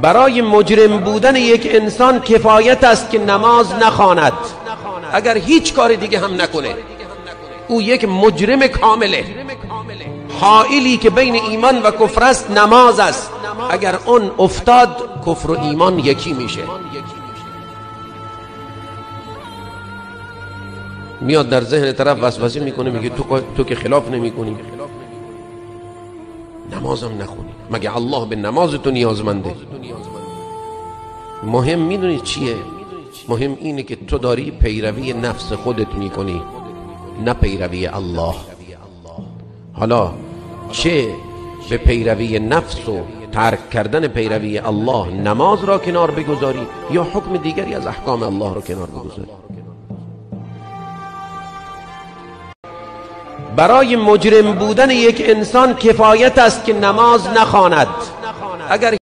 برای مجرم بودن یک انسان کفایت است که نماز نخواند. اگر هیچ کار دیگه هم نکنه او یک مجرم کامله. حائلی که بین ایمان و کفر است نماز است. اگر اون افتاد کفر و ایمان یکی میشه. میاد در ذهن طرف وسوسه میکنه، میگه تو که خلاف نمیکنی نمازم نخونی، مگه الله به نماز تو نیازمنده؟ مهم میدونی چیه؟ مهم اینه که تو داری پیروی نفس خودت میکنی، نه پیروی الله. حالا چه به پیروی نفس و ترک کردن پیروی الله نماز را کنار بگذاری، یا حکم دیگری از احکام الله را کنار بگذاری. برای مجرم بودن یک انسان کفایت است که نماز نخواند. اگر